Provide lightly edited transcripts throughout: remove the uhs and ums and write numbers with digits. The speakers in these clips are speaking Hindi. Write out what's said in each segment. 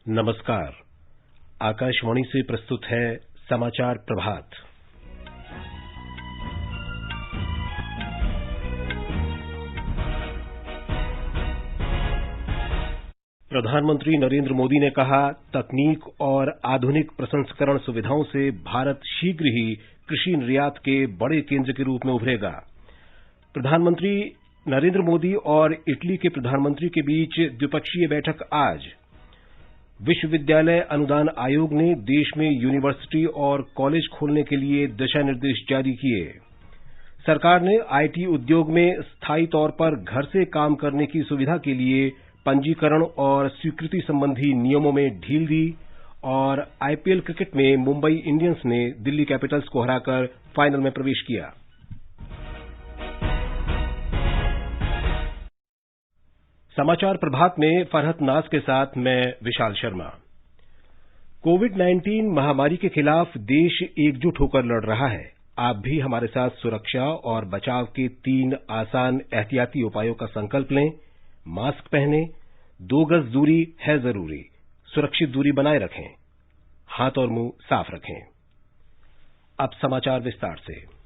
नमस्कार। आकाशवाणी से प्रस्तुत है समाचार प्रभात। प्रधानमंत्री नरेंद्र मोदी ने कहा, तकनीक और आधुनिक प्रसंस्करण सुविधाओं से भारत शीघ्र ही कृषि निर्यात के बड़े केंद्र के रूप में उभरेगा। प्रधानमंत्री नरेंद्र मोदी और इटली के प्रधानमंत्री के बीच द्विपक्षीय बैठक आज। विश्वविद्यालय अनुदान आयोग ने देश में यूनिवर्सिटी और कॉलेज खोलने के लिए दिशा निर्देश जारी किए। सरकार ने आईटी उद्योग में स्थायी तौर पर घर से काम करने की सुविधा के लिए पंजीकरण और स्वीकृति संबंधी नियमों में ढील दी और आईपीएल क्रिकेट में मुंबई इंडियंस ने दिल्ली कैपिटल्स को हराकर फाइनल में प्रवेश किया। समाचार प्रभात में फरहत नाज के साथ मैं विशाल शर्मा। कोविड-19 महामारी के खिलाफ देश एकजुट होकर लड़ रहा है। आप भी हमारे साथ सुरक्षा और बचाव के 3 आसान एहतियाती उपायों का संकल्प लें। मास्क पहनें, 2 गज दूरी है जरूरी, सुरक्षित दूरी बनाए रखें, हाथ और मुंह साफ रखें। अब समाचार विस्तार से।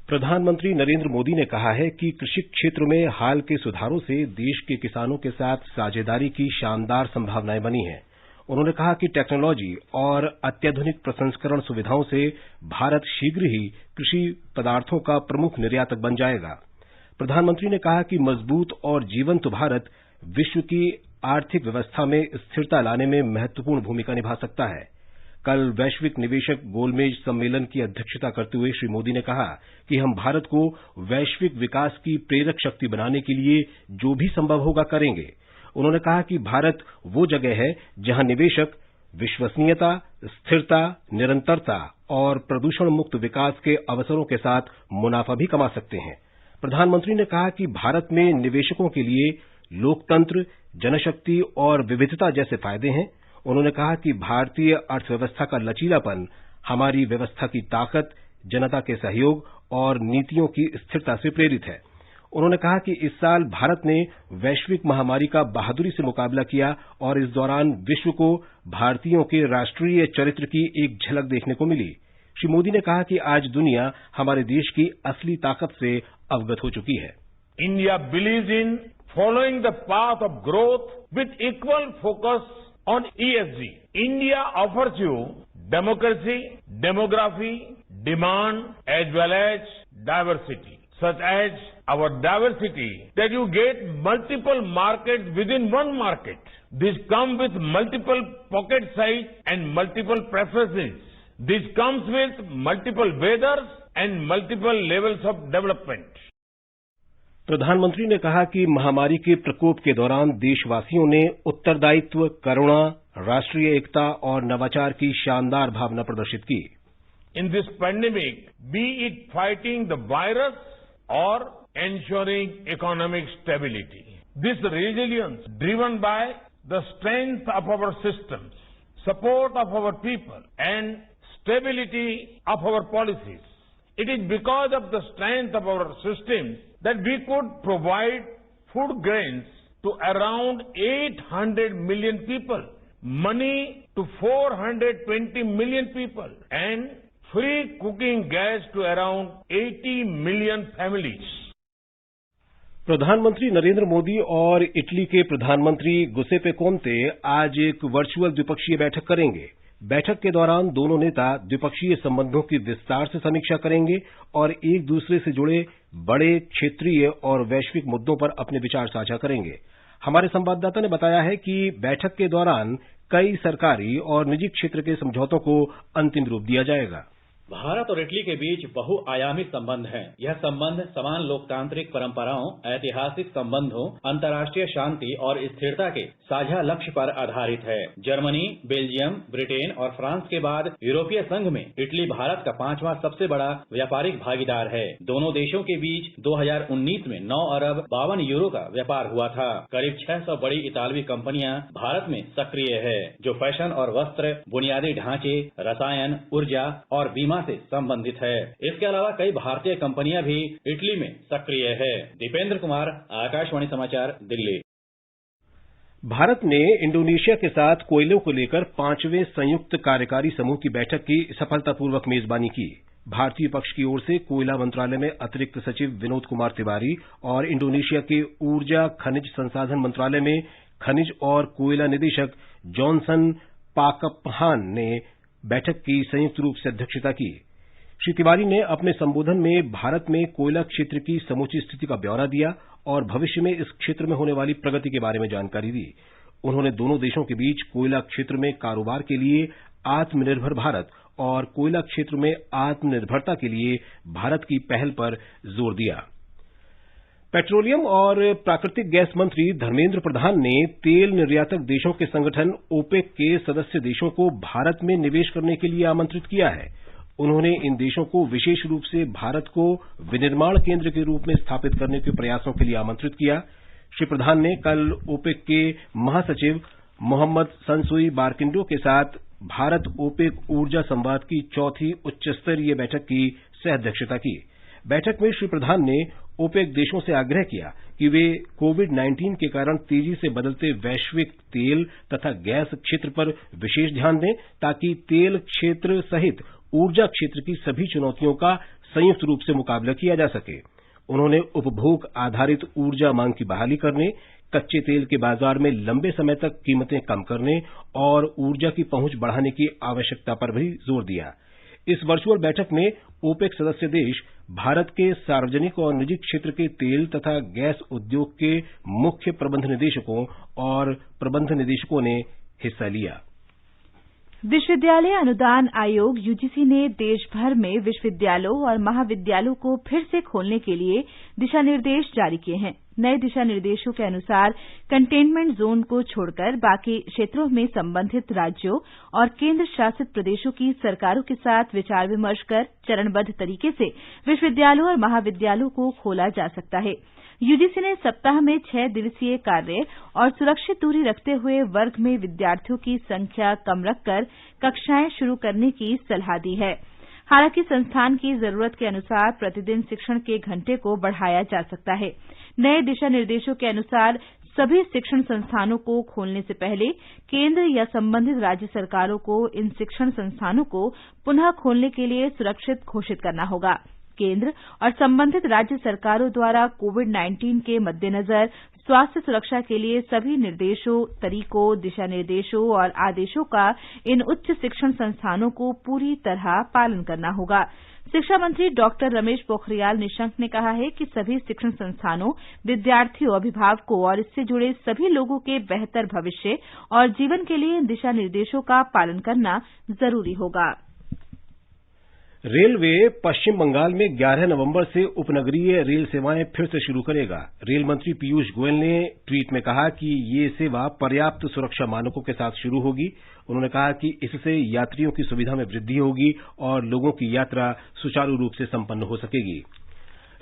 प्रधानमंत्री नरेंद्र मोदी ने कहा है कि कृषि क्षेत्र में हाल के सुधारों से देश के किसानों के साथ साझेदारी की शानदार संभावनाएं बनी हैं। उन्होंने कहा कि टेक्नोलॉजी और अत्याधुनिक प्रसंस्करण सुविधाओं से भारत शीघ्र ही कृषि पदार्थों का प्रमुख निर्यातक बन जाएगा। प्रधानमंत्री ने कहा कि मजबूत और जीवंत भारत विश्व की आर्थिक व्यवस्था में स्थिरता लाने में महत्वपूर्ण भूमिका निभा सकता है। कल वैश्विक निवेशक गोलमेज सम्मेलन की अध्यक्षता करते हुए श्री मोदी ने कहा कि हम भारत को वैश्विक विकास की प्रेरक शक्ति बनाने के लिए जो भी संभव होगा करेंगे। उन्होंने कहा कि भारत वो जगह है जहां निवेशक विश्वसनीयता, स्थिरता, निरंतरता और प्रदूषण मुक्त विकास के अवसरों के साथ मुनाफा भी कमा सकते हैं। प्रधानमंत्री ने कहा कि भारत में निवेशकों के लिए लोकतंत्र, जनशक्ति और विविधता जैसे फायदे हैं। उन्होंने कहा कि भारतीय अर्थव्यवस्था का लचीलापन हमारी व्यवस्था की ताकत, जनता के सहयोग और नीतियों की स्थिरता से प्रेरित है। उन्होंने कहा कि इस साल भारत ने वैश्विक महामारी का बहादुरी से मुकाबला किया और इस दौरान विश्व को भारतीयों के राष्ट्रीय चरित्र की एक झलक देखने को मिली। श्री मोदी ने कहा कि आज दुनिया हमारे देश की असली ताकत से अवगत हो चुकी है। India believes in following the path of growth with equal focus on ESG. India offers you democracy, demography, demand as well as diversity. Such as our diversity that you get multiple markets within one market. This comes with multiple pocket size and multiple preferences. This comes with multiple weathers and multiple levels of development. प्रधानमंत्री ने कहा कि महामारी के प्रकोप के दौरान देशवासियों ने उत्तरदायित्व, करुणा, राष्ट्रीय एकता और नवाचार की शानदार भावना प्रदर्शित की। In this pandemic, B it fighting the virus और ensuring economic stability. This resilience driven by the strength of our systems, support of our people and stability of our policies. It is because of the strength of our systems that we could provide food grains to around 800 million people, money to 420 million people, and free cooking gas to around 80 million families. प्रधानमंत्री नरेंद्र मोदी और इटली के प्रधानमंत्री गुसेपे कोंते आज एक वर्चुअल द्विपक्षीय बैठक करेंगे। बैठक के दौरान दोनों नेता द्विपक्षीय संबंधों की विस्तार से समीक्षा करेंगे और एक दूसरे से जुड़े बड़े क्षेत्रीय और वैश्विक मुद्दों पर अपने विचार साझा करेंगे। हमारे संवाददाता ने बताया है कि बैठक के दौरान कई सरकारी और निजी क्षेत्र के समझौतों को अंतिम रूप दिया जाएगा। भारत और इटली के बीच बहुआयामी संबंध हैं। यह संबंध समान लोकतांत्रिक परंपराओं, ऐतिहासिक संबंधों, अंतर्राष्ट्रीय शांति और स्थिरता के साझा लक्ष्य पर आधारित है। जर्मनी, बेल्जियम, ब्रिटेन और फ्रांस के बाद यूरोपीय संघ में इटली भारत का 5वां सबसे बड़ा व्यापारिक भागीदार है। दोनों देशों के बीच 2019 में 9 अरब 52 यूरो का व्यापार हुआ था। करीब 600 बड़ी इतालवी कंपनियां भारत में सक्रिय है, जो फैशन और वस्त्र, बुनियादी ढांचे, रसायन, ऊर्जा और बीमा से संबंधित है। इसके अलावा कई भारतीय कंपनियां भी इटली में सक्रिय है। दीपेंद्र कुमार, आकाशवाणी समाचार, दिल्ली। भारत ने इंडोनेशिया के साथ कोयलों को लेकर 5वें संयुक्त कार्यकारी समूह की बैठक की सफलतापूर्वक मेजबानी की। भारतीय पक्ष की ओर से कोयला मंत्रालय में अतिरिक्त सचिव विनोद कुमार तिवारी और इंडोनेशिया के ऊर्जा खनिज संसाधन मंत्रालय में खनिज और कोयला निदेशक जॉनसन पाकपहान ने बैठक की संयुक्त रूप से अध्यक्षता की। श्री तिवारी ने अपने संबोधन में भारत में कोयला क्षेत्र की समूची स्थिति का ब्यौरा दिया और भविष्य में इस क्षेत्र में होने वाली प्रगति के बारे में जानकारी दी। उन्होंने दोनों देशों के बीच कोयला क्षेत्र में कारोबार के लिए आत्मनिर्भर भारत और कोयला क्षेत्र में आत्मनिर्भरता के लिए भारत की पहल पर जोर दिया। पेट्रोलियम और प्राकृतिक गैस मंत्री धर्मेंद्र प्रधान ने तेल निर्यातक देशों के संगठन ओपेक के सदस्य देशों को भारत में निवेश करने के लिए आमंत्रित किया है। उन्होंने इन देशों को विशेष रूप से भारत को विनिर्माण केंद्र के रूप में स्थापित करने के प्रयासों के लिए आमंत्रित किया। श्री प्रधान ने कल ओपेक के महासचिव मोहम्मद सनसुई बारकिंडो के साथ भारत ओपेक ऊर्जा संवाद की चौथी उच्चस्तरीय बैठक की सह-अध्यक्षता की। बैठक में श्री प्रधान ने ओपेक देशों से आग्रह किया कि वे कोविड-19 के कारण तेजी से बदलते वैश्विक तेल तथा गैस क्षेत्र पर विशेष ध्यान दें ताकि तेल क्षेत्र सहित ऊर्जा क्षेत्र की सभी चुनौतियों का संयुक्त रूप से मुकाबला किया जा सके। उन्होंने उपभोग आधारित ऊर्जा मांग की बहाली करने, कच्चे तेल के बाजार में लंबे समय तक कीमतें कम करने और ऊर्जा की पहुंच बढ़ाने की आवश्यकता पर भी जोर दिया। इस वर्चुअल बैठक में ओपेक सदस्य देश भारत के सार्वजनिक और निजी क्षेत्र के तेल तथा गैस उद्योग के मुख्य प्रबंध निदेशकों और प्रबंध निदेशकों ने हिस्सा लिया। विश्वविद्यालय अनुदान आयोग यूजीसी ने देश भर में विश्वविद्यालयों और महाविद्यालयों को फिर से खोलने के लिए दिशा निर्देश जारी किए हैं। नए दिशा निर्देशों के अनुसार कंटेनमेंट जोन को छोड़कर बाकी क्षेत्रों में संबंधित राज्यों और केंद्र शासित प्रदेशों की सरकारों के साथ विचार विमर्श कर चरणबद्ध तरीके से विश्वविद्यालयों और महाविद्यालयों को खोला जा सकता है। यूजीसी ने सप्ताह में 6 दिवसीय कार्य और सुरक्षित दूरी रखते हुए वर्ग में विद्यार्थियों की संख्या कम रखकर कक्षाएं शुरू करने की सलाह दी है। हालांकि संस्थान की जरूरत के अनुसार प्रतिदिन शिक्षण के घंटे को बढ़ाया जा सकता है। नए दिशा निर्देशों के अनुसार सभी शिक्षण संस्थानों को खोलने से पहले केंद्र या संबंधित राज्य सरकारों को इन शिक्षण संस्थानों को पुनः खोलने के लिए सुरक्षित घोषित करना होगा। केंद्र और संबंधित राज्य सरकारों द्वारा कोविड-19 के मद्देनजर स्वास्थ्य सुरक्षा के लिए सभी निर्देशों, तरीकों, दिशा निर्देशों और आदेशों का इन उच्च शिक्षण संस्थानों को पूरी तरह पालन करना होगा। शिक्षा मंत्री डॉक्टर रमेश पोखरियाल निशंक ने कहा है कि सभी शिक्षण संस्थानों, विद्यार्थियों, अभिभावकों और इससे जुड़े सभी लोगों के बेहतर भविष्य और जीवन के लिए इन दिशा निर्देशों का पालन करना जरूरी होगा। रेलवे पश्चिम बंगाल में 11 नवंबर से उपनगरीय रेल सेवाएं फिर से शुरू करेगा। रेल मंत्री पीयूष गोयल ने ट्वीट में कहा कि ये सेवा पर्याप्त सुरक्षा मानकों के साथ शुरू होगी। उन्होंने कहा कि इससे यात्रियों की सुविधा में वृद्धि होगी और लोगों की यात्रा सुचारू रूप से संपन्न हो सकेगी।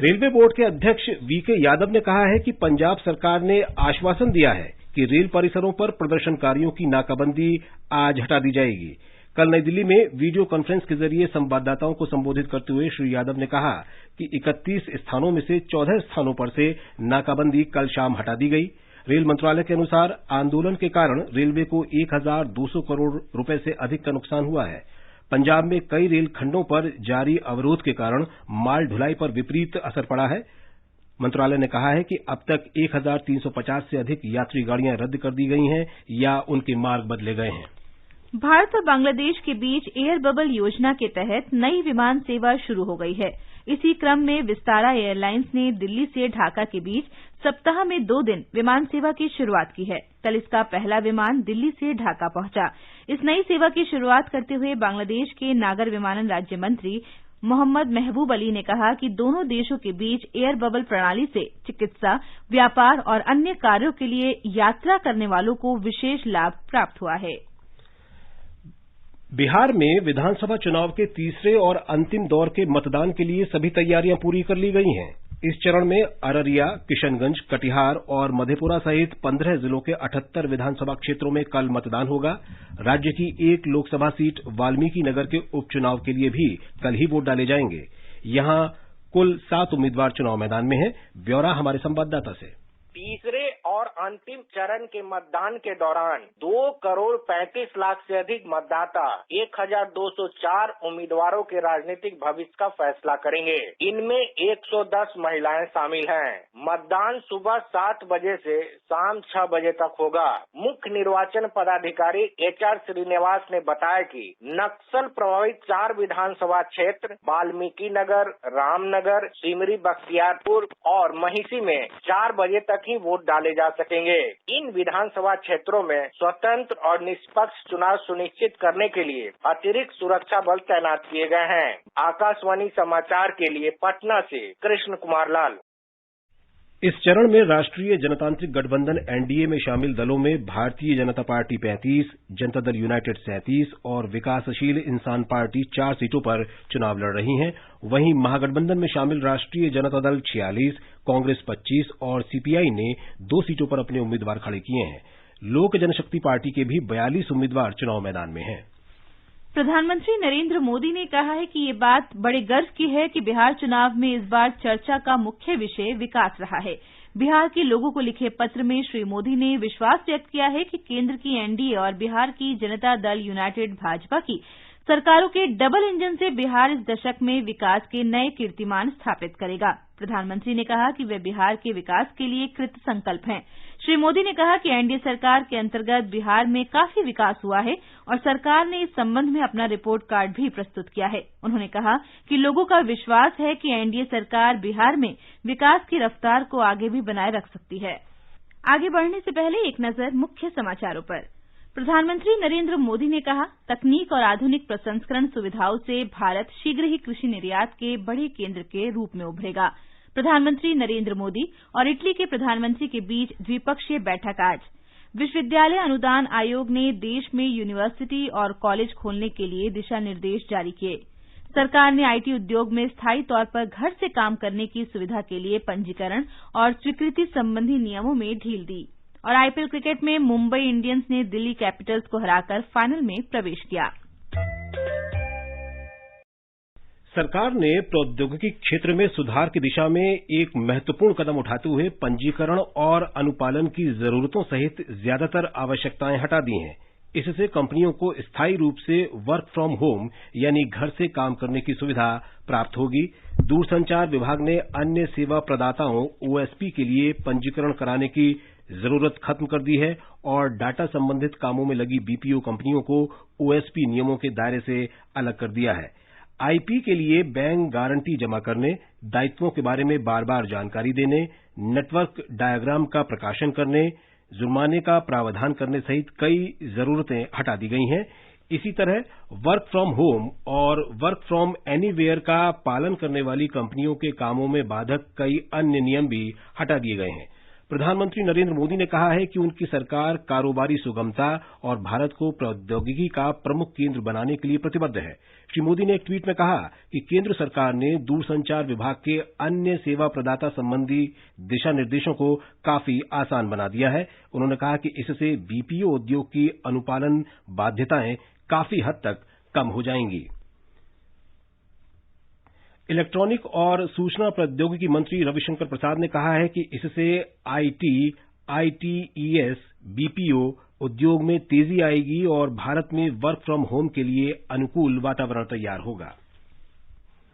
रेलवे बोर्ड के अध्यक्ष वीके यादव ने कहा है कि पंजाब सरकार ने आश्वासन दिया है कि रेल परिसरों पर प्रदर्शनकारियों की नाकाबंदी आज हटा दी जाएगी। कल नई दिल्ली में वीडियो कॉन्फ्रेंस के जरिए संवाददाताओं को संबोधित करते हुए श्री यादव ने कहा कि 31 स्थानों में से 14 स्थानों पर से नाकाबंदी कल शाम हटा दी गई। रेल मंत्रालय के अनुसार आंदोलन के कारण रेलवे को 1200 करोड़ रुपए से अधिक का नुकसान हुआ है। पंजाब में कई रेल खंडों पर जारी अवरोध के कारण माल ढुलाई पर विपरीत असर पड़ा है। मंत्रालय ने कहा है कि अब तक 1350 से अधिक यात्री गाड़ियां रद्द कर दी गई हैं या उनके मार्ग बदले गए हैं। भारत और बांग्लादेश के बीच एयर बबल योजना के तहत नई विमान सेवा शुरू हो गई है। इसी क्रम में विस्तारा एयरलाइंस ने दिल्ली से ढाका के बीच सप्ताह में 2 दिन विमान सेवा की शुरुआत की है। कल इसका पहला विमान दिल्ली से ढाका पहुंचा। इस नई सेवा की शुरुआत करते हुए बांग्लादेश के नागर विमानन राज्य मंत्री मोहम्मद महबूब अली ने कहा कि दोनों देशों के बीच एयर बबल प्रणाली से चिकित्सा, व्यापार और अन्य कार्यों के लिए यात्रा करने वालों को विशेष लाभ प्राप्त हुआ है। बिहार में विधानसभा चुनाव के तीसरे और अंतिम दौर के मतदान के लिए सभी तैयारियां पूरी कर ली गई हैं। इस चरण में अररिया, किशनगंज, कटिहार और मधेपुरा सहित 15 जिलों के 78 विधानसभा क्षेत्रों में कल मतदान होगा। राज्य की 1 लोकसभा सीट वाल्मीकि नगर के उपचुनाव के लिए भी कल ही वोट डाले जाएंगे। यहां कुल 7 उम्मीदवार चुनाव मैदान में हैं। ब्यौरा हमारे संवाददाता से। तीसरे और अंतिम चरण के मतदान के दौरान 2,35,00,000 से अधिक मतदाता 1,204 उम्मीदवारों के राजनीतिक भविष्य का फैसला करेंगे। इनमें 110 महिलाएं शामिल हैं। मतदान सुबह 7 बजे से शाम 6 बजे तक होगा। मुख्य निर्वाचन पदाधिकारी HR श्रीनिवास ने बताया कि नक्सल प्रभावित 4 विधानसभा क्षेत्र वाल्मीकि नगर, रामनगर, सिमरी बख्तियारपुर और महिषी में 4 बजे तक ही वोट डाले जा सकेंगे। इन विधानसभा क्षेत्रों में स्वतंत्र और निष्पक्ष चुनाव सुनिश्चित करने के लिए अतिरिक्त सुरक्षा बल तैनात किए गए हैं। आकाशवाणी समाचार के लिए पटना से कृष्ण कुमार लाल। इस चरण में राष्ट्रीय जनतांत्रिक गठबंधन NDA में शामिल दलों में भारतीय जनता पार्टी 35, जनता दल यूनाइटेड 37 और विकासशील इंसान पार्टी 4 सीटों पर चुनाव लड़ रही हैं। वहीं महागठबंधन में शामिल राष्ट्रीय जनता दल 46, कांग्रेस 25 और CPI ने 2 सीटों पर अपने उम्मीदवार खड़े किए हैं। लोक जनशक्ति पार्टी के भी 42 उम्मीदवार चुनाव मैदान में हैं। प्रधानमंत्री नरेंद्र मोदी ने कहा है कि ये बात बड़े गर्व की है कि बिहार चुनाव में इस बार चर्चा का मुख्य विषय विकास रहा है। बिहार के लोगों को लिखे पत्र में श्री मोदी ने विश्वास व्यक्त किया है कि केंद्र की NDA और बिहार की जनता दल यूनाइटेड भाजपा की सरकारों के डबल इंजन से बिहार इस दशक में विकास के नए कीर्तिमान स्थापित करेगा। प्रधानमंत्री ने कहा कि वे बिहार के विकास के लिए कृत संकल्प हैं। श्री मोदी ने कहा कि NDA सरकार के अंतर्गत बिहार में काफी विकास हुआ है और सरकार ने इस संबंध में अपना रिपोर्ट कार्ड भी प्रस्तुत किया है। उन्होंने कहा कि लोगों का विश्वास है कि NDA सरकार बिहार में विकास की रफ्तार को आगे भी बनाए रख सकती है। आगे बढ़ने से पहले एक नजर मुख्य समाचारों पर। प्रधानमंत्री नरेंद्र मोदी ने कहा, तकनीक और आधुनिक प्रसंस्करण सुविधाओं से भारत शीघ्र ही कृषि निर्यात के बड़े केंद्र के रूप में उभरेगा। प्रधानमंत्री नरेंद्र मोदी और इटली के प्रधानमंत्री के बीच द्विपक्षीय बैठक आज। विश्वविद्यालय अनुदान आयोग ने देश में यूनिवर्सिटी और कॉलेज खोलने के लिए दिशा निर्देश जारी किए। सरकार ने IT उद्योग में स्थायी तौर पर घर से काम करने की सुविधा के लिए पंजीकरण और स्वीकृति संबंधी नियमों में ढील दी। और IPL क्रिकेट में मुंबई इंडियंस ने दिल्ली कैपिटल्स को हराकर फाइनल में प्रवेश किया। सरकार ने प्रौद्योगिकी क्षेत्र में सुधार की दिशा में एक महत्वपूर्ण कदम उठाते हुए पंजीकरण और अनुपालन की जरूरतों सहित ज्यादातर आवश्यकताएं हटा दी हैं। इससे कंपनियों को स्थायी रूप से वर्क फ्रॉम होम यानी घर से काम करने की सुविधा प्राप्त होगी। दूरसंचार विभाग ने अन्य सेवा प्रदाताओं OSP के लिए पंजीकरण कराने की जरूरत खत्म कर दी है और डाटा संबंधित कामों में लगी BPO कंपनियों को OSP नियमों के दायरे से अलग कर दिया है। IP के लिए बैंक गारंटी जमा करने, दायित्वों के बारे में बार-बार जानकारी देने, नेटवर्क डायग्राम का प्रकाशन करने, जुर्माने का प्रावधान करने सहित कई जरूरतें हटा दी गई हैं। इसी तरह वर्क फ्रॉम होम और वर्क फ्रॉम एनीवेयर का पालन करने वाली कंपनियों के कामों में बाधक कई अन्य नियम भी हटा दिए गए हैं। प्रधानमंत्री नरेंद्र मोदी ने कहा है कि उनकी सरकार कारोबारी सुगमता और भारत को प्रौद्योगिकी का प्रमुख केंद्र बनाने के लिए प्रतिबद्ध है। श्री मोदी ने एक ट्वीट में कहा कि केंद्र सरकार ने दूरसंचार विभाग के अन्य सेवा प्रदाता संबंधी दिशा निर्देशों को काफी आसान बना दिया है। उन्होंने कहा कि इससे BPO उद्योग की अनुपालन बाध्यताएं काफी हद तक कम हो जाएंगी। इलेक्ट्रॉनिक और सूचना प्रौद्योगिकी मंत्री रविशंकर प्रसाद ने कहा है कि इससे IT, ITES, BPO उद्योग में तेजी आएगी और भारत में वर्क फ्रॉम होम के लिए अनुकूल वातावरण तैयार होगा।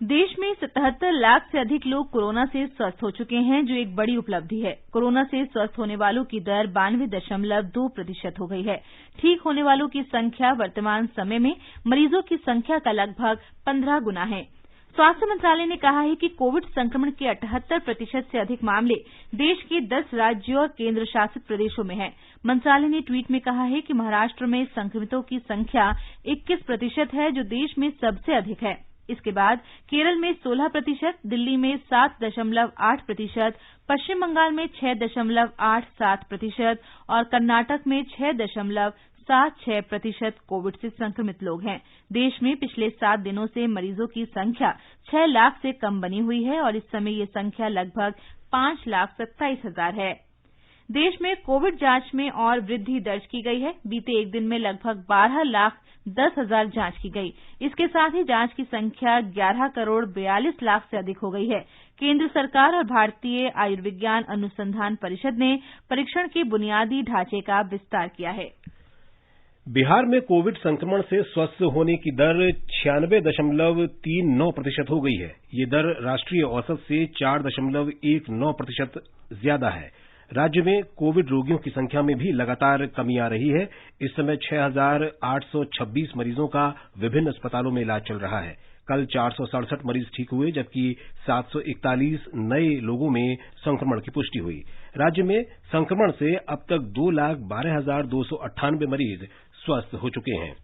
देश में 77 लाख से अधिक लोग कोरोना से स्वस्थ हो चुके हैं, जो एक बड़ी उपलब्धि है। कोरोना से स्वस्थ होने वालों की दर 92.2% हो गई है। ठीक होने वालों की संख्या वर्तमान समय में मरीजों की संख्या का लगभग 15 गुना है। स्वास्थ्य मंत्रालय ने कहा है कि कोविड संक्रमण के 78% से अधिक मामले देश के 10 राज्यों और केंद्र शासित प्रदेशों में हैं। मंत्रालय ने ट्वीट में कहा है कि महाराष्ट्र में संक्रमितों की संख्या 21% है, जो देश में सबसे अधिक है। इसके बाद केरल में 16%, दिल्ली में 7.8%, पश्चिम बंगाल में 6.87% और कर्नाटक में 6.76% कोविड से संक्रमित लोग हैं। देश में पिछले 7 दिनों से मरीजों की संख्या 6 लाख से कम बनी हुई है और इस समय ये संख्या लगभग 5,27,000 है। देश में कोविड जांच में और वृद्धि दर्ज की गई है। बीते एक दिन में लगभग 12,10,000 जांच की गई। इसके साथ ही जांच की संख्या 11 करोड़ 42 लाख से अधिक हो गई है। केंद्र सरकार और भारतीय आयुर्विज्ञान अनुसंधान परिषद ने परीक्षण के बुनियादी ढांचे का विस्तार किया है। बिहार में कोविड संक्रमण से स्वस्थ होने की दर 96.39% हो गई है। ये दर राष्ट्रीय औसत से 4.19% ज्यादा है। राज्य में कोविड रोगियों की संख्या में भी लगातार कमी आ रही है। इस समय 6,826 मरीजों का विभिन्न अस्पतालों में इलाज चल रहा है। कल 467 मरीज ठीक हुए, जबकि 741 नए लोगों में संक्रमण की पुष्टि हुई। राज्य में संक्रमण से अब तक 2,12,298 मरीज स्वस्थ हो चुके हैं।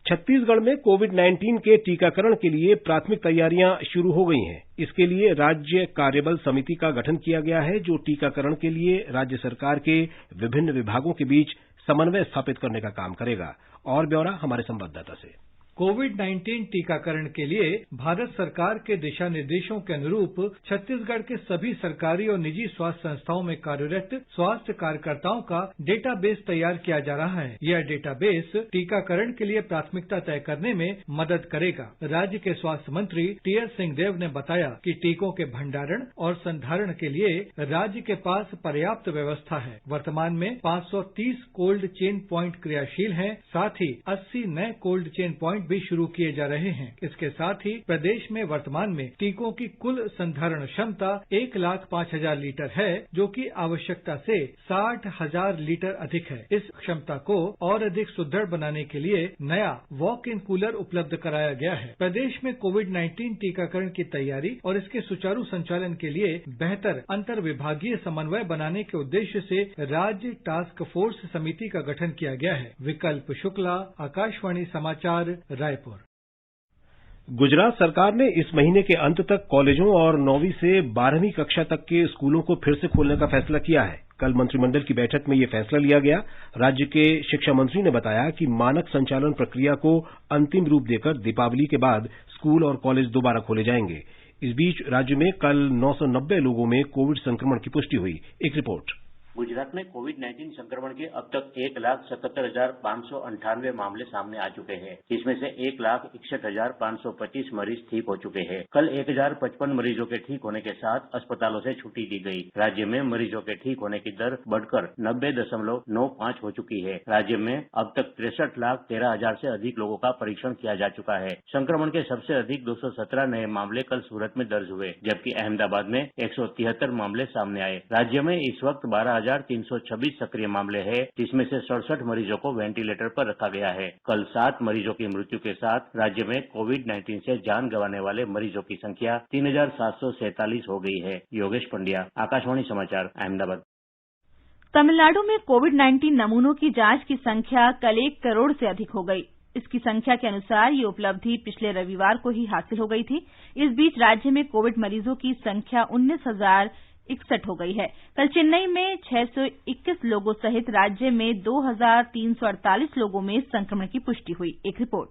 छत्तीसगढ़ में कोविड-19 के टीकाकरण के लिए प्राथमिक तैयारियां शुरू हो गई हैं। इसके लिए राज्य कार्यबल समिति का गठन किया गया है, जो टीकाकरण के लिए राज्य सरकार के विभिन्न विभागों के बीच समन्वय स्थापित करने का काम करेगा। और ब्यौरा हमारे संवाददाता से। कोविड-19 टीकाकरण के लिए भारत सरकार के दिशा निर्देशों के अनुरूप छत्तीसगढ़ के सभी सरकारी और निजी स्वास्थ्य संस्थाओं में कार्यरत स्वास्थ्य कार्यकर्ताओं का डेटाबेस तैयार किया जा रहा है। यह डेटाबेस टीकाकरण के लिए प्राथमिकता तय करने में मदद करेगा। राज्य के स्वास्थ्य मंत्री टीएस सिंहदेव ने बताया कि टीकों के भंडारण और संधारण के लिए राज्य के पास पर्याप्त व्यवस्था है। वर्तमान में 530 कोल्ड चेन प्वाइंट क्रियाशील हैं, साथ ही 80 नए कोल्ड चेन प्वाइंट भी शुरू किए जा रहे हैं। इसके साथ ही प्रदेश में वर्तमान में टीकों की कुल संधारण क्षमता 1,05,000 लीटर है, जो कि आवश्यकता से 60,000 लीटर अधिक है। इस क्षमता को और अधिक सुदृढ़ बनाने के लिए नया वॉक इन कूलर उपलब्ध कराया गया है। प्रदेश में कोविड-19 टीकाकरण की तैयारी और इसके सुचारू संचालन के लिए बेहतर अंतर विभागीय समन्वय बनाने के उद्देश्य से राज्य टास्क फोर्स समिति का गठन किया गया है। विकल्प शुक्ला, आकाशवाणी समाचार, रायपुर। गुजरात सरकार ने इस महीने के अंत तक कॉलेजों और 9वीं से 12वीं कक्षा तक के स्कूलों को फिर से खोलने का फैसला किया है। कल मंत्रिमंडल की बैठक में यह फैसला लिया गया। राज्य के शिक्षा मंत्री ने बताया कि मानक संचालन प्रक्रिया को अंतिम रूप देकर दीपावली के बाद स्कूल और कॉलेज दोबारा खोले जाएंगे। इस बीच राज्य में कल 990 लोगों में कोविड संक्रमण की पुष्टि हुई। एक रिपोर्ट। गुजरात में कोविड-19 संक्रमण के अब तक 1,77,598 मामले सामने आ चुके हैं, जिसमें से 1,61,525 मरीज ठीक हो चुके हैं। कल 1,055 मरीजों के ठीक होने के साथ अस्पतालों से छुट्टी दी गई। राज्य में मरीजों के ठीक होने की दर बढ़कर 90.95 हो चुकी है। राज्य में अब तक 63,13,000 से अधिक लोगों का परीक्षण किया जा चुका है। संक्रमण के सबसे अधिक 217 नए मामले कल सूरत में दर्ज हुए, जबकि अहमदाबाद में 173 मामले सामने आए। राज्य में इस वक्त 12,326 सक्रिय मामले हैं, जिसमें से 67 मरीजों को वेंटिलेटर पर रखा गया है। कल 7 मरीजों की मृत्यु के साथ राज्य में कोविड-19 से जान गंवाने वाले मरीजों की संख्या 3,747 हो गई है। योगेश पंड्या, आकाशवाणी समाचार, अहमदाबाद। तमिलनाडु में कोविड-19 नमूनों की जांच की संख्या कल 1 करोड़ से अधिक हो गई। इसकी संख्या के अनुसार ये उपलब्धि पिछले रविवार को ही हासिल हो गई थी। इस बीच राज्य में कोविड मरीजों की संख्या 19,061 हो गई है। कल चेन्नई में 621 लोगों सहित राज्य में 2,348 लोगों में संक्रमण की पुष्टि हुई। एक रिपोर्ट।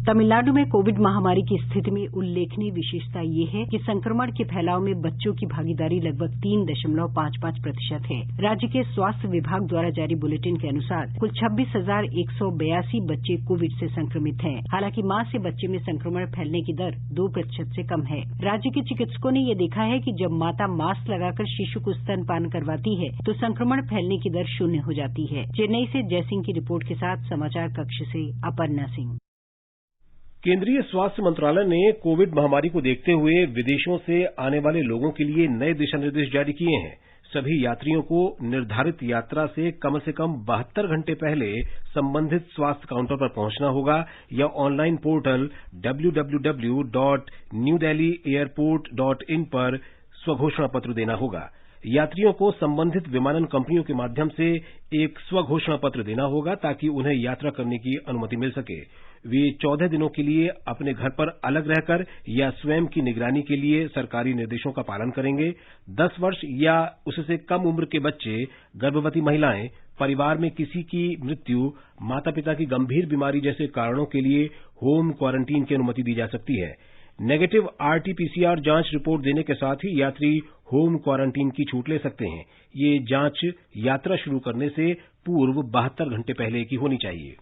तमिलनाडु में कोविड महामारी की स्थिति में उल्लेखनीय विशेषता ये है कि संक्रमण के फैलाव में बच्चों की भागीदारी लगभग 3.55% है। राज्य के स्वास्थ्य विभाग द्वारा जारी बुलेटिन के अनुसार कुल 26,182 बच्चे कोविड से संक्रमित हैं। हालांकि मां से बच्चे में संक्रमण फैलने की दर 2% से कम है। राज्य के चिकित्सकों ने यह देखा है कि जब माता मास्क लगाकर शिशु को स्तनपान करवाती है तो संक्रमण फैलने की दर 0 हो जाती है। चेन्नई से जयसिंह की रिपोर्ट के साथ समाचार कक्ष से अपर्णा सिंह। केंद्रीय स्वास्थ्य मंत्रालय ने कोविड महामारी को देखते हुए विदेशों से आने वाले लोगों के लिए नए दिशा निर्देश जारी किए हैं। सभी यात्रियों को निर्धारित यात्रा से कम 72 घंटे पहले संबंधित स्वास्थ्य काउंटर पर पहुंचना होगा या ऑनलाइन पोर्टल www.newdelhiairport.in पर स्वघोषणा पत्र देना होगा। यात्रियों को संबंधित विमानन कंपनियों के माध्यम से एक स्वघोषणा पत्र देना होगा ताकि उन्हें यात्रा करने की अनुमति मिल सके। वे 14 दिनों के लिए अपने घर पर अलग रहकर या स्वयं की निगरानी के लिए सरकारी निर्देशों का पालन करेंगे। 10 वर्ष या उससे कम उम्र के बच्चे, गर्भवती महिलाएं, परिवार में किसी की मृत्यु, माता पिता की गंभीर बीमारी जैसे कारणों के लिए होम क्वारंटीन की अनुमति दी जा सकती है। नेगेटिव आरटी-पीसीआर जांच रिपोर्ट देने के साथ ही यात्री होम क्वारंटीन की छूट ले सकते हैं। ये जांच यात्रा शुरू करने से पूर्व 72 घंटे पहले की होनी चाहिए।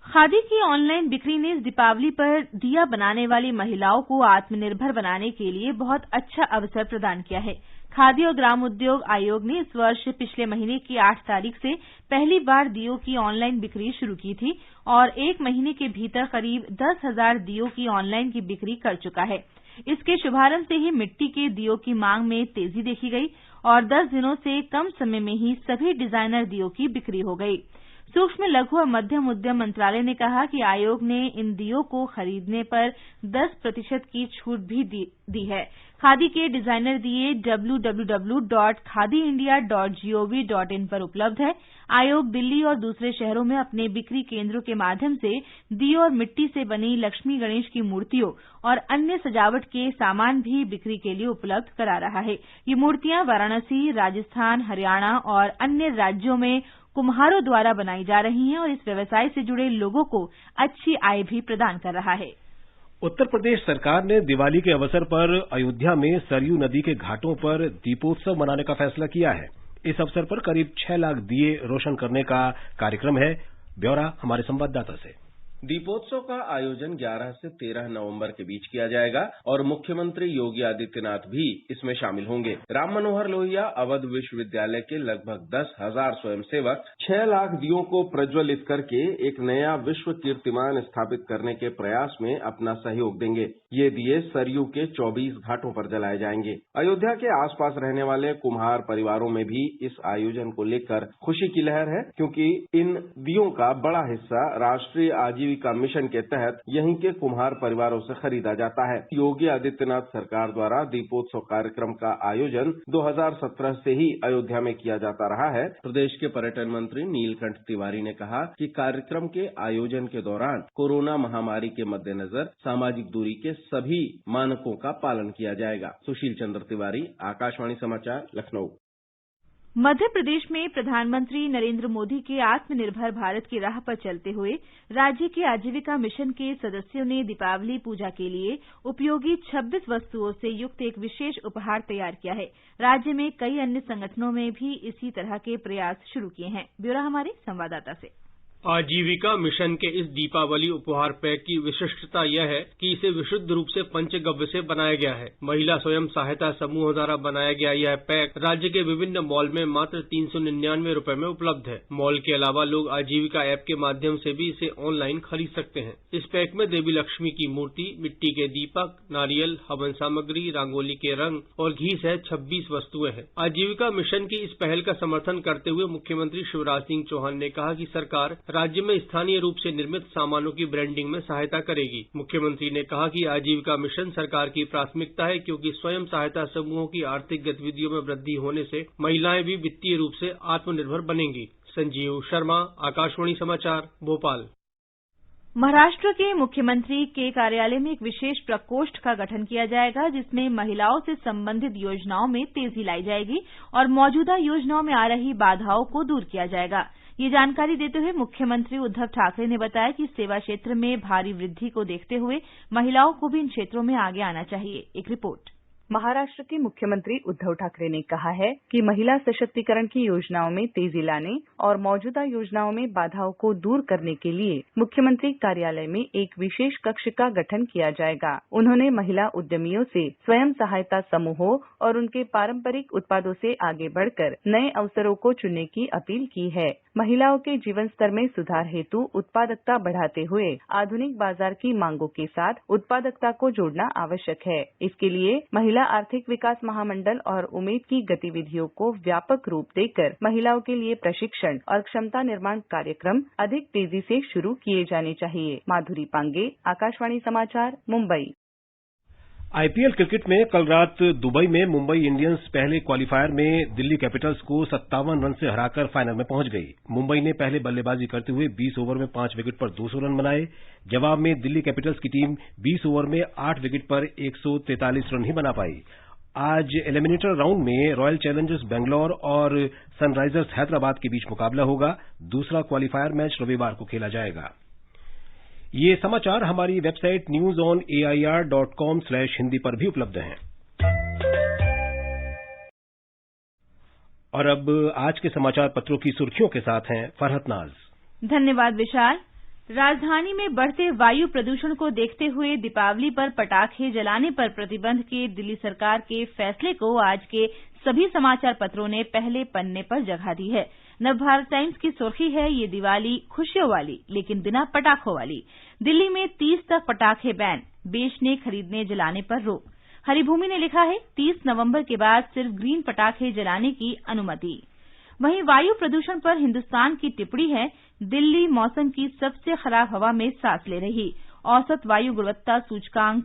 खादी की ऑनलाइन बिक्री ने इस दीपावली पर दिया बनाने वाली महिलाओं को आत्मनिर्भर बनाने के लिए बहुत अच्छा अवसर प्रदान किया है। खादी और ग्रामोद्योग आयोग ने इस वर्ष पिछले महीने की 8 तारीख से पहली बार दीयों की ऑनलाइन बिक्री शुरू की थी और 1 महीने के भीतर करीब 10,000 दीयों की ऑनलाइन की बिक्री कर चुका है। इसके शुभारंभ से ही मिट्टी के दीयों की मांग में तेजी देखी गई और 10 दिनों से कम समय में ही सभी डिजाइनर दीयों की बिक्री हो गई। सूक्ष्म, लघु और मध्यम उद्यम मंत्रालय ने कहा कि आयोग ने इन दीयों को खरीदने पर 10% की छूट भी दी है। खादी के डिजाइनर दिए www.khadiindia.gov.in पर उपलब्ध है। आयोग दिल्ली और दूसरे शहरों में अपने बिक्री केंद्रों के माध्यम से दीयों और मिट्टी से बनी लक्ष्मी गणेश की मूर्तियों और अन्य सजावट के सामान भी बिक्री के लिए उपलब्ध करा रहा है। ये मूर्तियां वाराणसी, राजस्थान, हरियाणा और अन्य राज्यों में कुम्हारों द्वारा बनाई जा रही हैं और इस व्यवसाय से जुड़े लोगों को अच्छी आय भी प्रदान कर रहा है। उत्तर प्रदेश सरकार ने दिवाली के अवसर पर अयोध्या में सरयू नदी के घाटों पर दीपोत्सव मनाने का फैसला किया है। इस अवसर पर करीब 6 लाख दिए रोशन करने का कार्यक्रम है। ब्यौरा हमारे संवाददाता से। दीपोत्सव का आयोजन 11 से 13 नवंबर के बीच किया जाएगा और मुख्यमंत्री योगी आदित्यनाथ भी इसमें शामिल होंगे। राम मनोहर लोहिया अवध विश्वविद्यालय के लगभग 10,000 स्वयंसेवक 6 लाख दियों को प्रज्वलित करके एक नया विश्व कीर्तिमान स्थापित करने के प्रयास में अपना सहयोग देंगे। ये दिए सरयू के 24 घाटों पर जलाए जाएंगे। अयोध्या के आसपास रहने वाले कुम्हार परिवारों में भी इस आयोजन को लेकर खुशी की लहर है, क्योंकि इन दियों का बड़ा हिस्सा राष्ट्रीय आजीविका मिशन के तहत यहीं के कुम्हार परिवारों से खरीदा जाता है। योगी आदित्यनाथ सरकार द्वारा दीपोत्सव कार्यक्रम का आयोजन 2017 से ही अयोध्या में किया जाता रहा है। प्रदेश के पर्यटन मंत्री नीलकंठ तिवारी ने कहा कि कार्यक्रम के आयोजन के दौरान कोरोना महामारी के मद्देनजर सामाजिक दूरी के सभी मानकों का पालन किया जाएगा। सुशील चंद्र तिवारी, आकाशवाणी समाचार, लखनऊ। मध्य प्रदेश में प्रधानमंत्री नरेंद्र मोदी के आत्मनिर्भर भारत की राह पर चलते हुए राज्य के आजीविका मिशन के सदस्यों ने दीपावली पूजा के लिए उपयोगी 26 वस्तुओं से युक्त एक विशेष उपहार तैयार किया है। राज्य में कई अन्य संगठनों में भी इसी तरह के प्रयास शुरू किए हैं। ब्यौरा हमारे संवाददाता से। आजीविका मिशन के इस दीपावली उपहार पैक की विशिष्टता यह है कि इसे विशुद्ध रूप से पंचगव्य से बनाया गया है। महिला स्वयं सहायता समूह द्वारा बनाया गया यह पैक राज्य के विभिन्न मॉल में मात्र 399 रुपए में उपलब्ध है। मॉल के अलावा लोग आजीविका ऐप के माध्यम से भी इसे ऑनलाइन खरीद सकते हैं। इस पैक में देवी लक्ष्मी की मूर्ति, मिट्टी के दीपक, नारियल, हवन सामग्री, रंगोली के रंग और घी सहित 26 वस्तुएं हैं। आजीविका मिशन की इस पहल का समर्थन करते हुए मुख्यमंत्री शिवराज सिंह चौहान ने कहा कि सरकार राज्य में स्थानीय रूप से निर्मित सामानों की ब्रांडिंग में सहायता करेगी। मुख्यमंत्री ने कहा कि आजीविका मिशन सरकार की प्राथमिकता है, क्योंकि स्वयं सहायता समूहों की आर्थिक गतिविधियों में वृद्धि होने से महिलाएं भी वित्तीय रूप से आत्मनिर्भर बनेंगी। संजीव शर्मा, आकाशवाणी समाचार, भोपाल। महाराष्ट्र के मुख्यमंत्री के कार्यालय में एक विशेष प्रकोष्ठ का गठन किया जाएगा, जिसमें महिलाओं से संबंधित योजनाओं में तेजी लाई जाएगी और मौजूदा योजनाओं में आ रही बाधाओं को दूर किया जाएगा। ये जानकारी देते हुए मुख्यमंत्री उद्धव ठाकरे ने बताया कि सेवा क्षेत्र में भारी वृद्धि को देखते हुए महिलाओं को भी इन क्षेत्रों में आगे आना चाहिए। एक रिपोर्ट। महाराष्ट्र के मुख्यमंत्री उद्धव ठाकरे ने कहा है कि महिला सशक्तिकरण की योजनाओं में तेजी लाने और मौजूदा योजनाओं में बाधाओं को दूर करने के लिए मुख्यमंत्री कार्यालय में एक विशेष कक्ष का गठन किया जाएगा। उन्होंने महिला उद्यमियों से स्वयं सहायता समूहों और उनके पारंपरिक उत्पादों से आगे बढ़कर नए अवसरों को चुनने की अपील की है। महिलाओं के जीवन स्तर में सुधार हेतु उत्पादकता बढ़ाते हुए आधुनिक बाजार की मांगों के साथ उत्पादकता को जोड़ना आवश्यक है। इसके लिए महिला आर्थिक विकास महामंडल और उम्मीद की गतिविधियों को व्यापक रूप देकर महिलाओं के लिए प्रशिक्षण और क्षमता निर्माण कार्यक्रम अधिक तेजी से शुरू किए जाने चाहिए। माधुरी पांगे, आकाशवाणी समाचार, मुंबई। आईपीएल क्रिकेट में कल रात दुबई में मुंबई इंडियंस पहले क्वालीफायर में दिल्ली कैपिटल्स को 57 रन से हराकर फाइनल में पहुंच गई। मुंबई ने पहले बल्लेबाजी करते हुए 20 ओवर में 5 विकेट पर 200 रन बनाए। जवाब में दिल्ली कैपिटल्स की टीम 20 ओवर में 8 विकेट पर 143 रन ही बना पाई। आज एलिमिनेटर राउंड में रॉयल चैलेंजर्स बेंगलौर और सनराइजर्स हैदराबाद के बीच मुकाबला होगा। दूसरा क्वालीफायर मैच रविवार को खेला जाएगा। ये समाचार हमारी वेबसाइट newsonair.com/hindi पर भी उपलब्ध हैं। और अब आज के समाचार पत्रों की सुर्खियों के साथ हैं फरहत नाज। धन्यवाद विशाल। राजधानी में बढ़ते वायु प्रदूषण को देखते हुए दीपावली पर पटाखे जलाने पर प्रतिबंध के दिल्ली सरकार के फैसले को आज के सभी समाचार पत्रों ने पहले पन्ने पर जगह दी है। नवभारत टाइम्स की सुर्खी है, ये दिवाली खुशियों वाली लेकिन बिना पटाखों वाली। दिल्ली में 30 तक पटाखे बैन, बेचने खरीदने जलाने पर रोक। हरिभूमि ने लिखा है 30 नवंबर के बाद सिर्फ ग्रीन पटाखे जलाने की अनुमति। वहीं वायु प्रदूषण पर हिंदुस्तान की टिप्पणी है, दिल्ली मौसम की सबसे खराब हवा में सांस ले रही। औसत वायु गुणवत्ता सूचकांक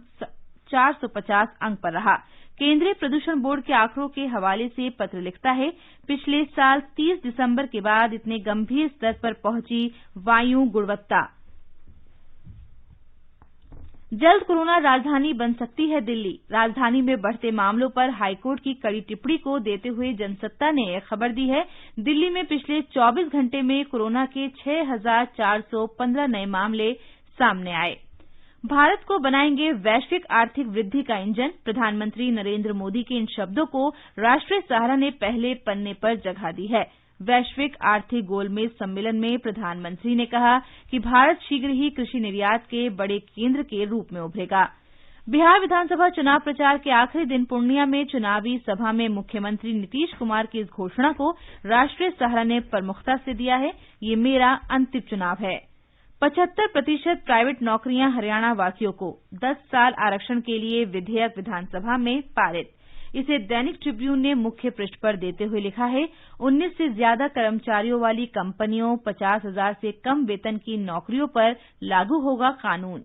450 अंक पर रहा। केंद्रीय प्रदूषण बोर्ड के आंकड़ों के हवाले से पत्र लिखता है, पिछले साल 30 दिसंबर के बाद इतने गंभीर स्तर पर पहुंची वायु गुणवत्ता। जल्द कोरोना राजधानी बन सकती है दिल्ली। राजधानी में बढ़ते मामलों पर हाईकोर्ट की कड़ी टिप्पणी को देते हुए जनसत्ता ने यह खबर दी है, दिल्ली में पिछले 24 घंटे में कोरोना के 6,415 नए मामले सामने आए। भारत को बनाएंगे वैश्विक आर्थिक वृद्धि का इंजन, प्रधानमंत्री नरेंद्र मोदी के इन शब्दों को राष्ट्रीय सहारा ने पहले पन्ने पर जगह दी है। वैश्विक आर्थिक गोलमेज सम्मेलन में प्रधानमंत्री ने कहा कि भारत शीघ्र ही कृषि निर्यात के बड़े केंद्र के रूप में उभरेगा। बिहार विधानसभा चुनाव प्रचार के आखिरी दिन पूर्णिया में चुनावी सभा में मुख्यमंत्री नीतीश कुमार की इस घोषणा को राष्ट्रीय सहारा ने प्रमुखता से दिया है, ये मेरा अंतिम चुनाव है। 75% प्राइवेट नौकरियां हरियाणा वासियों को, 10 साल आरक्षण के लिए विधेयक विधानसभा में पारित। इसे दैनिक ट्रिब्यून ने मुख्य पृष्ठ पर देते हुए लिखा है, 19 से ज्यादा कर्मचारियों वाली कंपनियों, 50,000 से कम वेतन की नौकरियों पर लागू होगा कानून।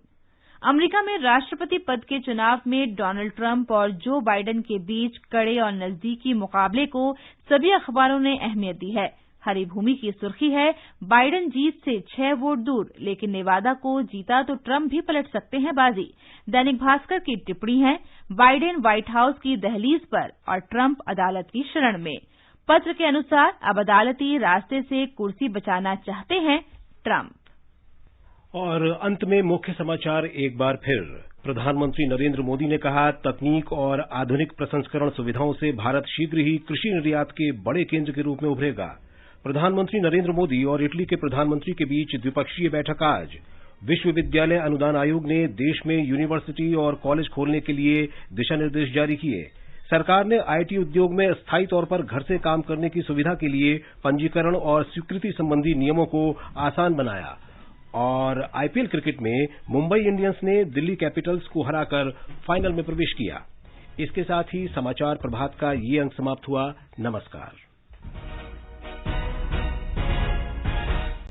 अमेरिका में राष्ट्रपति पद के चुनाव में डोनाल्ड ट्रंप और जो बाइडेन के बीच कड़े और नजदीकी मुकाबले को सभी अखबारों ने अहमियत दी है। हरिभूमि की सुर्खी है, बाइडेन जीत से 6 वोट दूर, लेकिन नेवादा को जीता तो ट्रंप भी पलट सकते हैं बाजी। दैनिक भास्कर की टिप्पणी है, बाइडेन व्हाइट हाउस की दहलीज पर और ट्रंप अदालत की शरण में। पत्र के अनुसार अब अदालती रास्ते से कुर्सी बचाना चाहते हैं ट्रंप। और अंत में मुख्य समाचार एक बार फिर। प्रधानमंत्री नरेंद्र मोदी ने कहा, तकनीक और आधुनिक प्रसंस्करण सुविधाओं से भारत शीघ्र ही कृषि निर्यात के बड़े केंद्र के रूप में उभरेगा। प्रधानमंत्री नरेंद्र मोदी और इटली के प्रधानमंत्री के बीच द्विपक्षीय बैठक आज। विश्वविद्यालय अनुदान आयोग ने देश में यूनिवर्सिटी और कॉलेज खोलने के लिए दिशा निर्देश जारी किए। सरकार ने आईटी उद्योग में स्थायी तौर पर घर से काम करने की सुविधा के लिए पंजीकरण और स्वीकृति संबंधी नियमों को आसान बनाया। और आईपीएल क्रिकेट में मुंबई इंडियंस ने दिल्ली कैपिटल्स को हराकर फाइनल में प्रवेश किया। इसके साथ ही समाचार प्रभात का ये अंक समाप्त हुआ। नमस्कार।